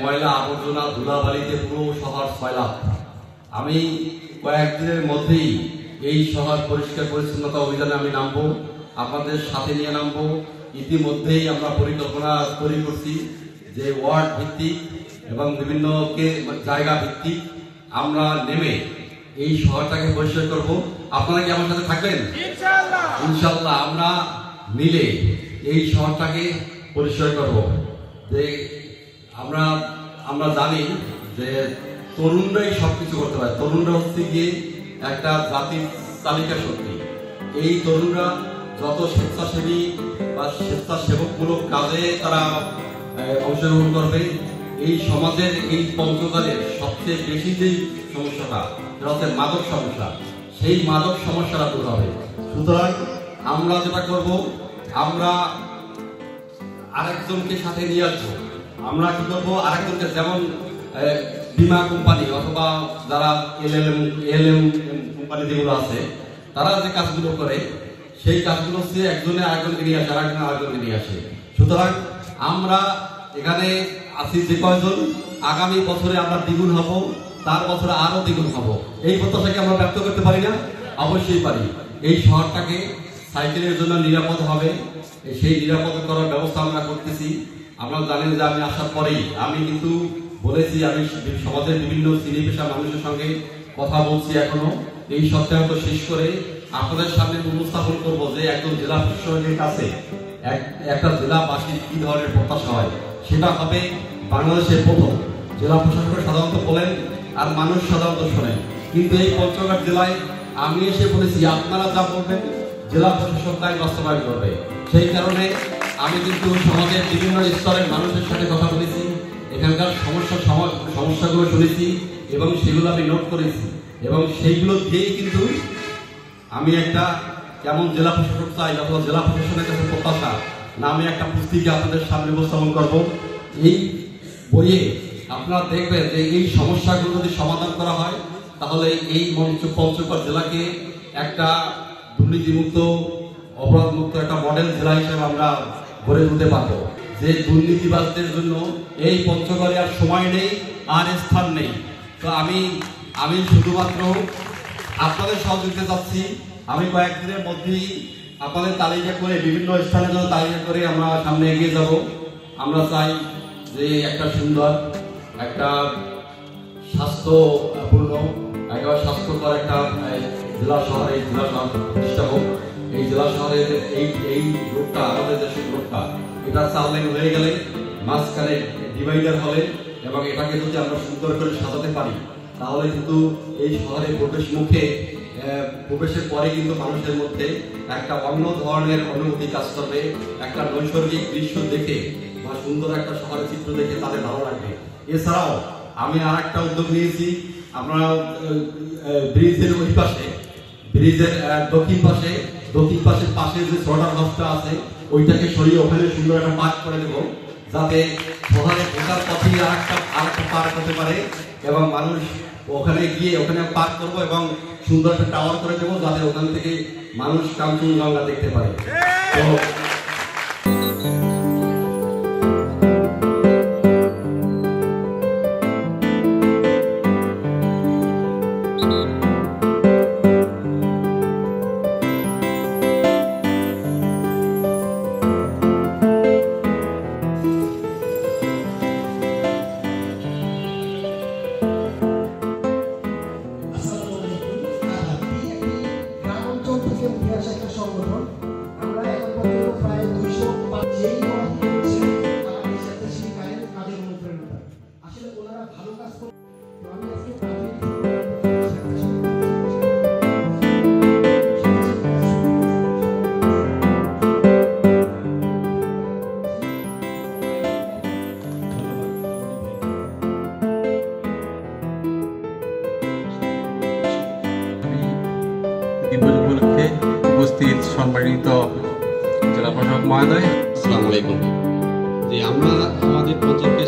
ময়লা আবর্জনা ধুলাবালিতে পুরো শহর সয়লাভ। আমি কয়েকদিনের মধ্যেই এই শহর পরিষ্কার পরিচ্ছন্নতা অভিযানে আমি নামবো, আপনাদের সাথে নিয়ে নামবো। ইতিমধ্যেই আমরা পরিকল্পনা তৈরি করছি যে ওয়ার্ড ভিত্তিক এবং বিভিন্ন জায়গা ভিত্তিক আমরা নেমে এই শহরটাকে পরিষ্কার করব। আপনারা কি আমার সাথে থাকবেন? ইনশাআল্লাহ আমরা মিলে এই শহরটাকে পরিষ্কার করব। যে আমরা জানি যে তরুণরাই সবকিছু করতে পারে। তরুণরা হচ্ছে গিয়ে একটা জাতির তালিকা শক্তি। এই তরুণরা যত স্বেচ্ছাসেবী বা স্বেচ্ছাসেবকমূলক কাজে তারা অংশগ্রহণ করবে, এই সমাজের এই পঞ্চগড়ের সবচেয়ে বেশি যে সমস্যাটা সেটা হচ্ছে মাদক সমস্যা, সেই মাদক সমস্যাটা দূর হবে। সুতরাং আমরা যেটা করব, আমরা আরেকজনকে সাথে নিয়ে আসবো। আমরা কি করবো, আরেকজনকে, যেমন বীমা কোম্পানি অথবা যারা এলএম কোম্পানি যেগুলো আছে, তারা যে কাজগুলো করে সেই কাজগুলো হচ্ছে একজনে আরেকজনকে নিয়ে আসে, আরেকজনকে নিয়ে আসে। সুতরাং আমরা এখানে আছি যে কয়জন, আগামী বছরে আমরা দ্বিগুণ হব, তার বছরে আরো দ্বিগুণ হব। এই প্রত্যাশাকে আমরা ব্যক্ত করতে পারি না? অবশ্যই পারি। এই শহরটাকে সাইকেলের জন্য নিরাপদ হবে, সেই নিরাপদ করার ব্যবস্থা আমরা করতেছি। আপনারা জানেন যে আমি আসার পরেই আমি কিন্তু বলেছি, আমি সমাজের বিভিন্ন শ্রেণী পেশা মানুষের সঙ্গে কথা বলছি এখনো। এই সপ্তাহে তো শেষ করে আপনাদের সামনে উপস্থাপন করবো যে একজন জেলা প্রশাসকের কাছে একটা জেলাবাসীর কি ধরনের প্রত্যাশা হয়। সেটা হবে বাংলাদেশের প্রথম। জেলা প্রশাসক সাধারণত বলেন আর মানুষ সাধারণত শোনেন, কিন্তু এই পঞ্চগড় জেলায় আমি এসে বলেছি আপনারা যা বলবেন জেলা প্রশাসক তাই বাস্তবায়ন করবে। সেই কারণে আমি কিন্তু সমাজের বিভিন্ন স্তরের মানুষের সাথে কথা বলেছি, এখানকার সমস্যাগুলো শুনেছি এবং সেগুলো আমি নোট করেছি, এবং সেইগুলো দিয়েই কিন্তু আমি একটা কেমন জেলা প্রশাসক চাই অথবা জেলা প্রশাসনের কাছে প্রত্যাশা নামে একটা পুস্তিকা আপনাদের সামনে উপস্থাপন করব। এই বইয়ে আপনারা দেখবেন যে এই সমস্যাগুলো যদি সমাধান করা হয় তাহলে এই পঞ্চগড় জেলাকে একটা দুর্নীতিমুক্ত অপরাধমুক্ত একটা মডেল জেলা হিসেবে আমরা গড়ে তুলতে পারবো। যে দুর্নীতিবাজদের জন্য এই পঞ্চগড়ে আর সময় নেই, আর স্থান নেই। তো আমি শুধুমাত্র আপনাদের সহযোগিতা চাচ্ছি। আমি কয়েকদিনের মধ্যেই আপনাদের তালিকা করে বিভিন্ন স্থানে তালিকা করে আমরা সামনে এগিয়ে যাব। আমরা চাই যে একটা সুন্দর, একটা স্বাস্থ্যপূর্ণ, একেবারে স্বাস্থ্যকর একটা জেলা শহর, এই জেলা শহর প্রতিষ্ঠা হোক। এই জেলা শহরের এই রোডটা, আমাদের দেশের রোডটা, এটা 4 লেন হয়ে গেলে, মাঝখানে ডিভাইডার হলে, এবং এটাকে যদি আমরা সুন্দর করে সাজাতে পারি তাহলে কিন্তু এই শহরে প্রবেশের পরে কিন্তু মানুষের মধ্যে একটা অন্য ধরনের অনুভূতি কাজ করবে। একটা নৈসর্গিক দৃশ্য দেখে বা সুন্দর একটা শহরের চিত্র দেখে তাদের ভালো লাগবে। এছাড়াও আমি আর একটা উদ্যোগ নিয়েছি। আমরা ব্রিজের ওই পাশে, ব্রিজের দক্ষিণ পাশে যে সোলার হাউসটা আছে ওইটাকে সরিয়ে ওখানে সুন্দর একটা পার্ক করে দেবো, যাতে শহরে ঢোকার পথে আরেকটা পার্ক হতে পারে, এবং মানুষ ওখানে গিয়ে ওখানে পার্ক করবো এবং সুন্দর একটা টাওয়ার করে দেবো, যাতে ওখান থেকে মানুষ কাঞ্চনজঙ্ঘা দেখতে পারে। তো উপলক্ষে উপস্থিত সম্মানিত জেলা প্রশাসক মহোদয়, আসসালামু আলাইকুম। যে আমরা আমাদের পঞ্চায়েতকে